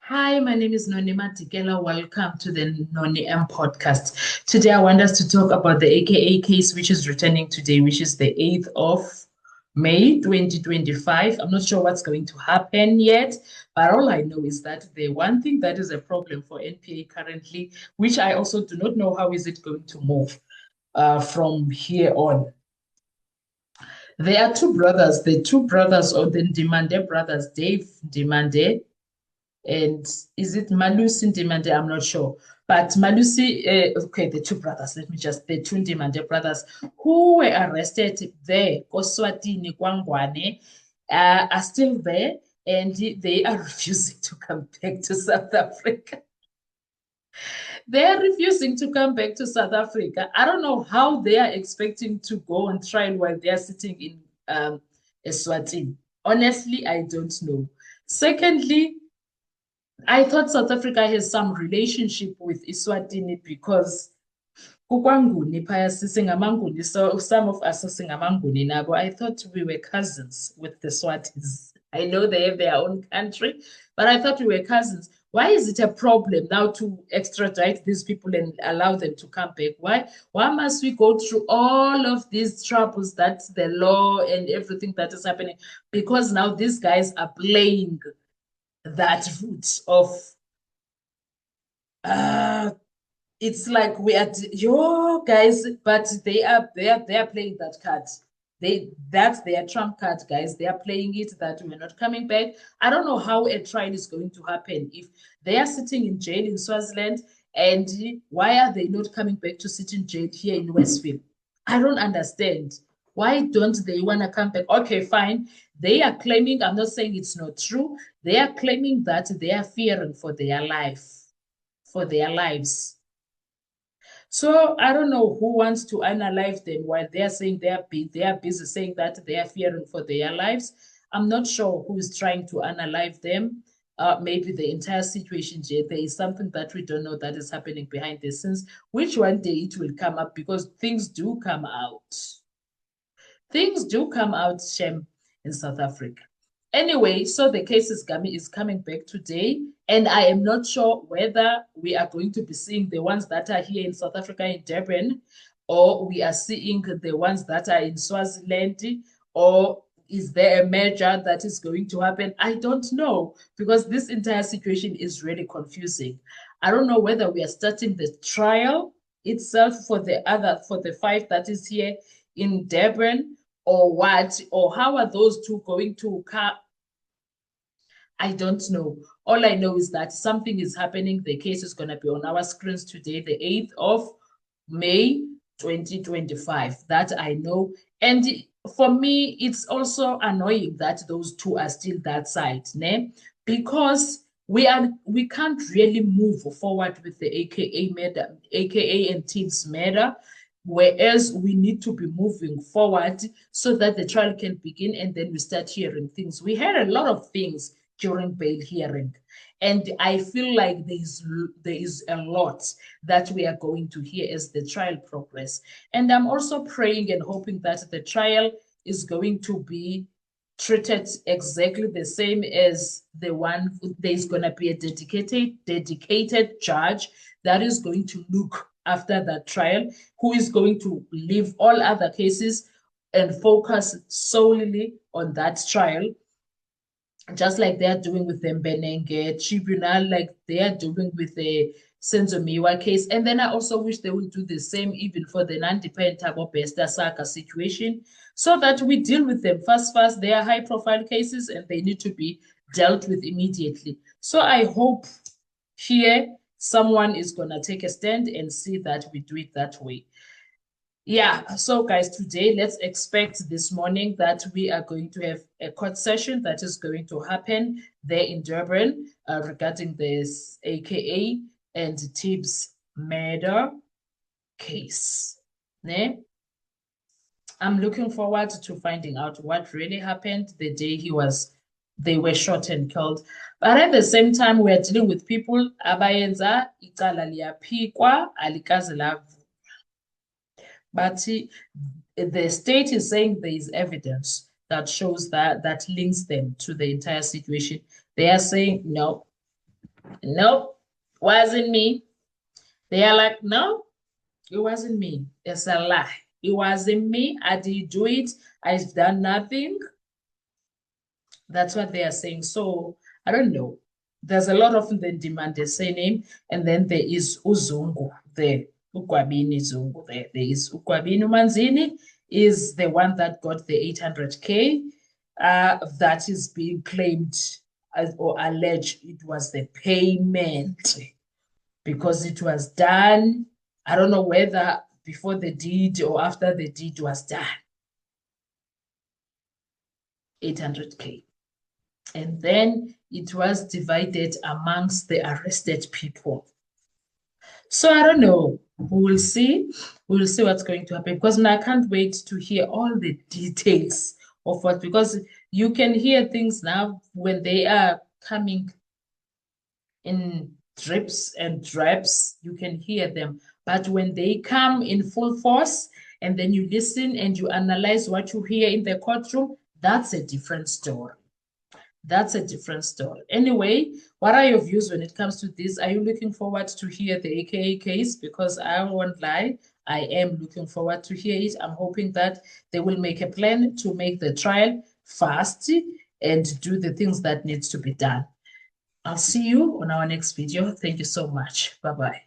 Hi, my name is Noni Matikela. Welcome to the Noni M podcast. Today, I want us to talk about the AKA case, which is returning today, which is the 8th of May 2025. I'm not sure what's going to happen yet, but all I know is that the one thing that is a problem for NPA currently, which I also do not know how is it going to move from here on. There are two brothers, the two brothers or the Ndimande brothers, Dave Ndimande and is it Malusi Ndimande? I'm not sure. But Malusi, okay, the two brothers, the two Ndimande brothers who were arrested there, Koswatini, Kwangwane, are still there and they are refusing to come back to South Africa. They are refusing to come back to South Africa. I don't know how they are expecting to go on trial while they are sitting in Eswatini. Honestly, I don't know. Secondly, I thought South Africa has some relationship with Eswatini because kukwanguni phaya sisingamanguni, so some of us singamanguni nabo. I thought we were cousins with the Swatis. I know they have their own country, but I thought we were cousins. Why is it a problem now to extradite these people and allow them to come back? Why must we go through all of these troubles, that's the law and everything that is happening? Because now these guys are playing that route of it's like we are your guys, but they are playing that card. That's their trump card, guys. They are playing it that we're not coming back. I don't know how a trial is going to happen if they are sitting in jail in Swaziland, and why are they not coming back to sit in jail here in Westville? I don't understand. Why don't they want to come back? Okay, fine. They are claiming, I'm not saying it's not true. They are claiming that they are fearing for their lives. So I don't know who wants to analyze them while they are saying they are busy saying that they are fearing for their lives. I'm not sure who is trying to analyze them. Maybe the entire situation, there is something that we don't know that is happening behind the scenes, which one day it will come up because things do come out. Things do come out, Shem, in South Africa. Anyway, so the case is coming back today, and I am not sure whether we are going to be seeing the ones that are here in South Africa in Durban, or we are seeing the ones that are in Swaziland, or is there a merger that is going to happen? I don't know, because this entire situation is really confusing. I don't know whether we are starting the trial itself for the five that is here in Durban, or what, or how are those two going to I don't know. All I know is that something is happening. The case is going to be on our screens today, the 8th of May 2025. That I know. And for me, it's also annoying that those two are still that side, né? Because we can't really move forward with the AKA matter, AKA and Tibbs matter, whereas we need to be moving forward so that the trial can begin and then we start hearing things. We heard a lot of things during bail hearing. And I feel like there is a lot that we are going to hear as the trial progress. And I'm also praying and hoping that the trial is going to be treated exactly the same as the one. There's going to be a dedicated judge that is going to look after that trial, who is going to leave all other cases and focus solely on that trial, just like they are doing with the Mbenenge tribunal, like they are doing with the Senzo Miwa case. And then I also wish they would do the same even for the non-dependent Thabo Bester Saka situation, so that we deal with them fast. They are high-profile cases and they need to be dealt with immediately. So I hope here someone is going to take a stand and see that we do it that way. Yeah, so guys, today let's expect this morning that we are going to have a court session that is going to happen there in Durban regarding this AKA and Tibbs murder case. Ne? I'm looking forward to finding out what really happened the day they were shot and killed. But at the same time, we're dealing with people abayenza icala liyaphikwa alikaze but the state is saying there is evidence that shows that links them to the entire situation. They are saying no, Nope, wasn't me. They are like, no, it wasn't me. It's a lie. It wasn't me. I didn't do it. I've done nothing. That's what they are saying. So I don't know. There's a lot of the demand the surname, and then there is Uzungu there. Ukwabini Zungu there. There is Ukwabini Manzini is the one that got the 800K. That is being claimed or alleged it was the payment because it was done. I don't know whether before the deed or after the deed was done. 800K. And then it was divided amongst the arrested people. So I don't know. We will see. We will see what's going to happen because I can't wait to hear all the details of what, because you can hear things now when they are coming in drips and drabs, you can hear them. But when they come in full force and then you listen and you analyze what you hear in the courtroom, that's a different story. That's a different story. Anyway, what are your views when it comes to this? Are you looking forward to hear the AKA case? Because I won't lie, I am looking forward to hear it. I'm hoping that they will make a plan to make the trial fast and do the things that needs to be done. I'll see you on our next video. Thank you so much. Bye-bye.